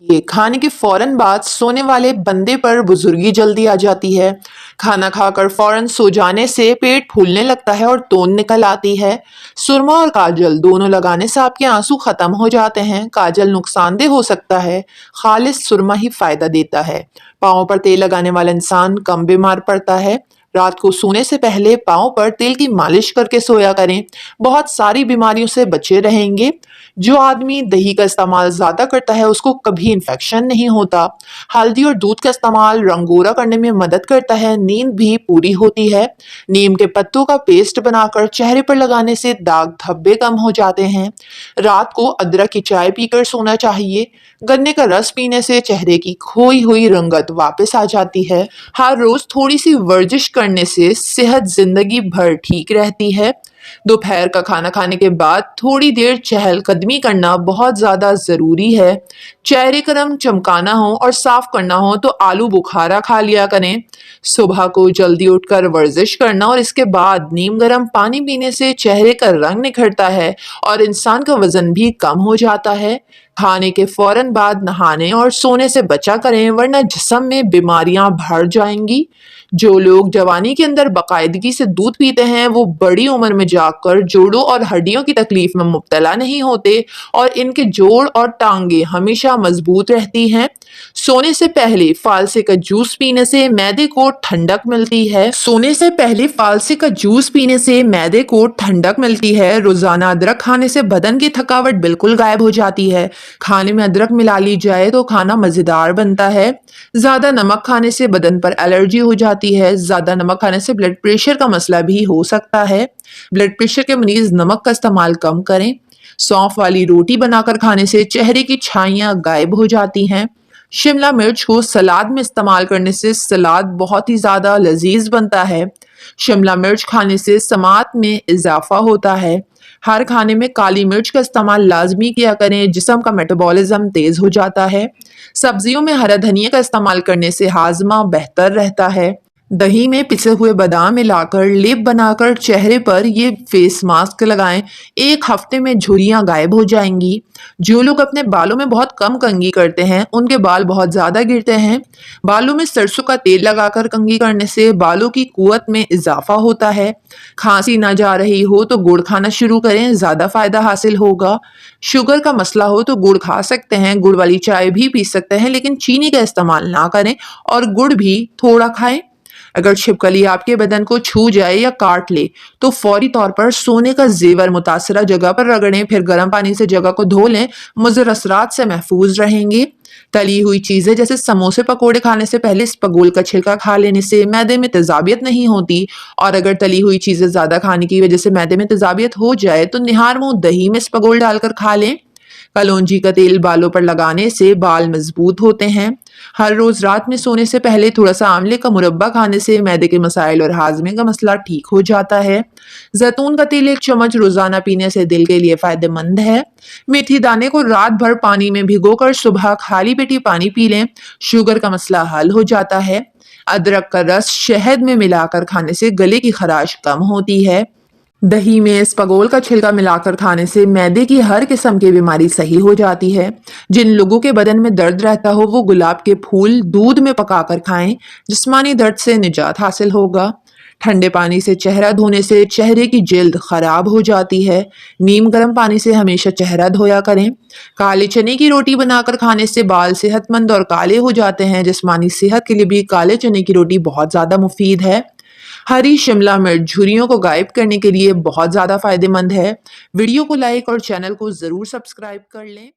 ये खाने के फौरन बाद सोने वाले बंदे पर बुजुर्गी जल्दी आ जाती है। खाना खाकर फौरन सो जाने से पेट फूलने लगता है और तोंद निकल आती है। सुरमा और काजल दोनों लगाने से आपके आंसू खत्म हो जाते हैं। काजल नुकसानदेह हो सकता है, खालिस सुरमा ही फायदा देता है। पाँव पर तेल लगाने वाला इंसान कम बीमार पड़ता है। रात को सोने से पहले पाँव पर तेल की मालिश करके सोया करें, बहुत सारी बीमारियों से बचे रहेंगे। जो आदमी दही का इस्तेमाल ज्यादा करता है उसको कभी इन्फेक्शन नहीं होता। हल्दी और दूध का इस्तेमाल रंग गोरा करने में मदद करता है, नींद भी पूरी होती है। नीम के पत्तों का पेस्ट बनाकर चेहरे पर लगाने से दाग धब्बे कम हो जाते हैं। रात को अदरक की चाय पीकर सोना चाहिए। गन्ने का रस पीने से चेहरे की खोई हुई रंगत वापस आ जाती है। हर रोज थोड़ी सी वर्जिश करने से सेहत जिंदगी भर ठीक रहती है। दोपहर का खाना खाने के बाद थोड़ी देर चहलकदमी करना बहुत ज्यादा जरूरी है। चेहरे का रंग चमकाना हो और साफ करना हो तो आलू बुखारा खा लिया करें। सुबह को जल्दी उठकर वर्जिश करना और इसके बाद नीम गर्म पानी पीने से चेहरे का रंग निखरता है और इंसान का वजन भी कम हो जाता है। खाने के फौरन बाद नहाने और सोने से बचा करें, वरना जिस्म में बीमारियां बढ़ जाएंगी। जो लोग जवानी के अंदर बाकायदगी से दूध पीते हैं वो बड़ी उम्र में जाकर जोड़ों और हड्डियों की तकलीफ में मुब्तला नहीं होते और इनके जोड़ और टांगे हमेशा मजबूत रहती हैं। सोने से पहले फालसे का जूस पीने से मैदे को ठंडक मिलती है। सोने से पहले फालसे का जूस पीने से मैदे को ठंडक मिलती है। रोजाना अदरक खाने से बदन की थकावट बिल्कुल गायब हो जाती है। खाने में अदरक मिला ली जाए तो खाना मजेदार बनता है। ज्यादा नमक खाने से बदन पर एलर्जी हो जाती है। ज्यादा नमक खाने से ब्लड प्रेशर का मसला भी हो सकता है। ब्लड प्रेशर के मरीज नमक का इस्तेमाल कम करें। सौंफ वाली रोटी बनाकर खाने से चेहरे की छाइयां गायब हो जाती हैं। शिमला मिर्च को सलाद में इस्तेमाल करने से सलाद बहुत ही ज्यादा लजीज बनता है। शिमला मिर्च खाने से समात में इजाफा होता है। हर खाने में काली मिर्च का इस्तेमाल लाजमी किया करें, जिस्म का मेटाबॉलिज्म तेज हो जाता है। सब्जियों में हरा धनिया का इस्तेमाल करने से हाजमा बेहतर रहता है। दही में पिसे हुए बादाम मिलाकर लेप बनाकर चेहरे पर ये फेस मास्क लगाएं, 1 हफ्ते में झुर्रियां गायब हो जाएंगी। जो लोग अपने बालों में बहुत कम कंघी करते हैं उनके बाल बहुत ज्यादा गिरते हैं। बालों में सरसों का तेल लगाकर कंघी करने से बालों की कुवत में इजाफा होता है। खांसी ना जा रही हो तो गुड़ खाना शुरू करें, ज्यादा फायदा हासिल होगा। शुगर का मसला हो तो गुड़ खा सकते हैं, गुड़ वाली चाय भी पी सकते हैं, लेकिन चीनी का इस्तेमाल ना करें और गुड़ भी थोड़ा खाएं। अगर छिपकली आपके बदन को छू जाए या काट ले तो फौरी तौर पर सोने का जेवर मुतासरा जगह पर रगड़ें, फिर गर्म पानी से जगह को धो लें, मुज़र असरात से महफूज रहेंगे। तली हुई चीजें जैसे समोसे पकोड़े खाने से पहले स्पगोल का छिलका खा लेने से मैदे में तेजाबियत नहीं होती। और अगर तली हुई चीजें ज्यादा खाने की वजह से मैदे में तेजाबियत हो जाए तो निहार मुंह दही में स्पगोल डालकर खा लें। कलौंजी का तेल बालों पर लगाने से बाल मजबूत होते हैं। हर रोज रात में सोने से पहले थोड़ा सा आंवले का मुरब्बा खाने से मैदे के मसाइल और हाजमे का मसला ठीक हो जाता है। जैतून का तेल 1 चम्मच रोजाना पीने से दिल के लिए फायदेमंद है। मेथी दाने को रात भर पानी में भिगोकर सुबह खाली पेटी पानी पी लें, शुगर का मसला हल हो जाता है। अदरक का रस शहद में मिलाकर खाने से गले की खराश कम होती है। दही में स्पगोल का छिलका मिलाकर खाने से मैदे की हर किस्म की बीमारी सही हो जाती है। जिन लोगों के बदन में दर्द रहता हो वो गुलाब के फूल दूध में पकाकर खाएं, जिस्मानी दर्द से निजात हासिल होगा। ठंडे पानी से चेहरा धोने से चेहरे की जिल्द खराब हो जाती है। नीम गर्म पानी से हमेशा चेहरा धोया करें। काले चने की रोटी बनाकर खाने से बाल सेहतमंद और काले हो जाते हैं। जिस्मानी सेहत के लिए भी काले चने की रोटी बहुत ज्यादा मुफीद है। हरी शिमला मिर्च झुर्रियों को गायब करने के लिए बहुत ज्यादा फायदेमंद है। वीडियो को लाइक और चैनल को जरूर सब्सक्राइब कर लें।